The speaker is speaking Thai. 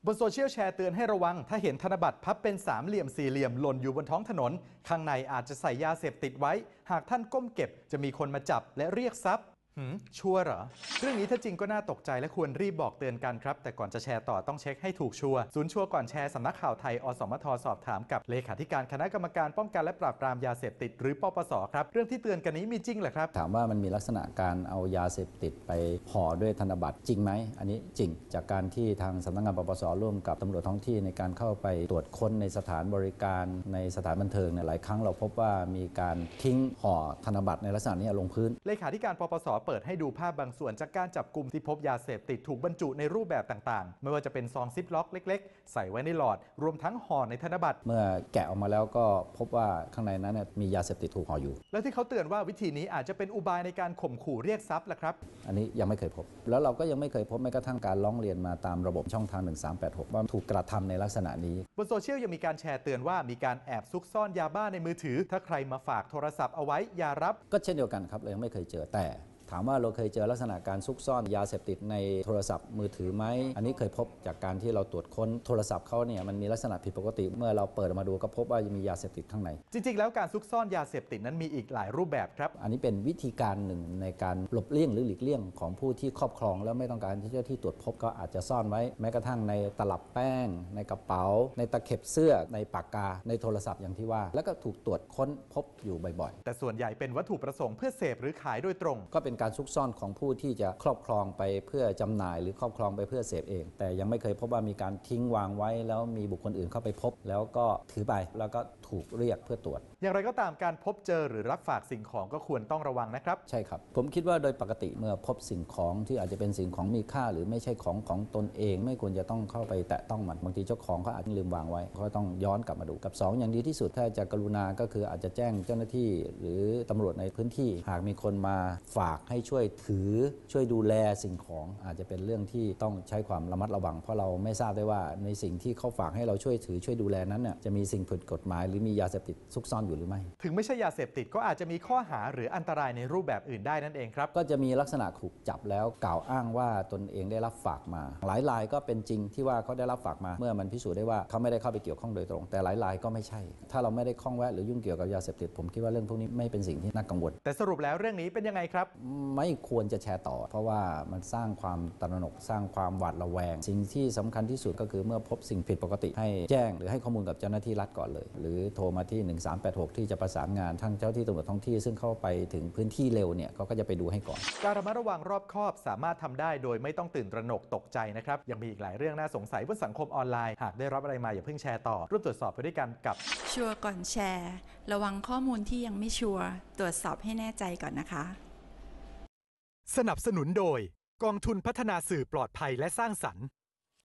บนโซเชียลแชร์เตือนให้ระวังถ้าเห็นธนบัตรพับเป็นสามเหลี่ยมสี่เหลี่ยมหล่นอยู่บนท้องถนนข้างในอาจจะใส่ยาเสพติดไว้หากท่านก้มเก็บจะมีคนมาจับและเรียกทรัพย์ชัวร์เหรอเรื่องนี้ถ้าจริงก็น่าตกใจและควรรีบบอกเตือนกันครับแต่ก่อนจะแชร์ต่อต้องเช็คให้ถูกชัวร์ศูนย์ชัวร์ก่อนแชร์สำนักข่าวไทยอสมทสอบถามกับเลขาธิการคณะกรรมการป้องกันและปราบปรามยาเสพติดหรือปปสครับเรื่องที่เตือนกันนี้มีจริงเหรอครับถามว่ามันมีลักษณะการเอายาเสพติดไปห่อด้วยธนบัตรจริงไหมอันนี้จริงจากการที่ทางสำนักงานปปสร่วมกับตำรวจท้องที่ในการเข้าไปตรวจค้นในสถานบริการในสถานบันเทิงหลายครั้งเราพบว่ามีการทิ้งห่อธนบัตรในลักษณะนี้ลงพื้นเลขาธิการปปสเปิดให้ดูภาพบางส่วนจากการจับกลุ่มที่พบยาเสพติดถูกบรรจุในรูปแบบต่างๆไม่ว่าจะเป็นซองซิปล็อกเล็กๆใส่ไว้ในหลอดรวมทั้งห่อในธนบัตรเมื่อแกะออกมาแล้วก็พบว่าข้างในนั้นมียาเสพติดถูกห่ออยู่แล้วที่เขาเตือนว่าวิธีนี้อาจจะเป็นอุบายในการข่มขู่เรียกทรัพย์ล่ะครับอันนี้ยังไม่เคยพบแล้วเราก็ยังไม่เคยพบแม้กระทั่งการร้องเรียนมาตามระบบช่องทาง1386ว่าถูกกระทำในลักษณะนี้บนโซเชียลยังมีการแชร์เตือนว่ามีการแอบซุกซ่อนยาบ้าในมือถือถ้าใครมาฝากโทรศัพท์เอาไว้อย่ารับก็เช่นเดียวกันครับเรายังไม่เคยเจอแต่ถามว่าเราเคยเจอลักษณะการซุกซ่อนยาเสพติดในโทรศัพท์มือถือไหมอันนี้เคยพบจากการที่เราตรวจค้นโทรศัพท์เขาเนี่ยมันมีลักษณะผิดปกติเมื่อเราเปิดมาดูก็พบว่ามียาเสพติดข้างในจริงๆแล้วการซุกซ่อนยาเสพติดนั้นมีอีกหลายรูปแบบครับอันนี้เป็นวิธีการหนึ่งในการหลบเลี่ยงหรือหลีกเลี่ยงของผู้ที่ครอบครองแล้วไม่ต้องการที่เจ้าที่ตรวจพบก็อาจจะซ่อนไว้แม้กระทั่งในตลับแป้งในกระเป๋าในตะเข็บเสื้อในปากกาในโทรศัพท์อย่างที่ว่าแล้วก็ถูกตรวจค้นพบอยู่บ่อยๆแต่ส่วนใหญ่เป็นวัตถุประสงค์เพื่อเสพหรือขายโดยตรงก็เป็นการซุกซ่อนของผู้ที่จะครอบครองไปเพื่อจำหน่ายหรือครอบครองไปเพื่อเสพเองแต่ยังไม่เคยพบว่ามีการทิ้งวางไว้แล้วมีบุคคลอื่นเข้าไปพบแล้วก็ถือไปแล้วก็ถูกเรียกเพื่อตรวจอย่างไรก็ตามการพบเจอหรือรับฝากสิ่งของก็ควรต้องระวังนะครับใช่ครับผมคิดว่าโดยปกติเมื่อพบสิ่งของที่อาจจะเป็นสิ่งของมีค่าหรือไม่ใช่ของตนเองไม่ควรจะต้องเข้าไปแตะต้องมันบางทีเจ้าของเขาอาจจะลืมวางไว้ก็ต้องย้อนกลับมาดูกับ2อย่างดีที่สุดถ้าจะกรุณาก็คืออาจจะแจ้งเจ้าหน้าที่หรือตำรวจในพื้นที่หากมีคนมาฝากให้ช่วยถือช่วยดูแลสิ่งของอาจจะเป็นเรื่องที่ต้องใช้ความระมัดระวังเพราะเราไม่ทราบได้ว่าในสิ่งที่เขาฝากให้เราช่วยถือช่วยดูแลนั้นจะมีสิ่งผิดกฎหมายหรือมียาเสพติดซุกซ่อนอยู่หรือไม่ถึงไม่ใช่ยาเสพติดก็อาจจะมีข้อหาหรืออันตรายในรูปแบบอื่นได้นั่นเองครับก็จะมีลักษณะถูกจับแล้วกล่าวอ้างว่าตนเองได้รับฝากมาหลายรายก็เป็นจริงที่ว่าเขาได้รับฝากมาเมื่อมันพิสูจน์ได้ว่าเขาไม่ได้เข้าไปเกี่ยวข้องโดยตรงแต่หลายรายก็ไม่ใช่ถ้าเราไม่ได้ข้องแวะหรือยุ่งเกี่ยวกับยาเสพติดผมคิดว่าเรื่องพวกนี้ไม่เป็นสิ่งที่น่ากังวลแต่สรุปแล้วเรื่องนี้เป็นยังไงครับไม่ควรจะแชร์ต่อเพราะว่ามันสร้างความตระหนกสร้างความหวาดระแวงสิ่งที่สำคัญที่สุดก็คือเมื่อพบสิ่งผิดปกติให้แจ้งหรือให้ข้อมูลกับเจ้าหน้าที่รัฐก่อนเลยหรือโทรมาที่1386ที่จะประสานงานทั้งเจ้าที่ตำรวจท้องที่ซึ่งเข้าไปถึงพื้นที่เร็วเนี่ยเขาก็จะไปดูให้ก่อนการระมัดระวังรอบคอบสามารถทำได้โดยไม่ต้องตื่นตระหนกตกใจนะครับยังมีอีกหลายเรื่องน่าสงสัยบนสังคมออนไลน์หากได้รับอะไรมาอย่าเพิ่งแชร์ต่อร่วมตรวจสอบไปด้วยกันกับชัวร์ก่อนแชร์ระวังข้อมูลที่ยังไม่ชัวร์ตรวจสอบให้แน่ใจก่อนนะคะสนับสนุนโดยกองทุนพัฒนาสื่อปลอดภัยและสร้างสรรค์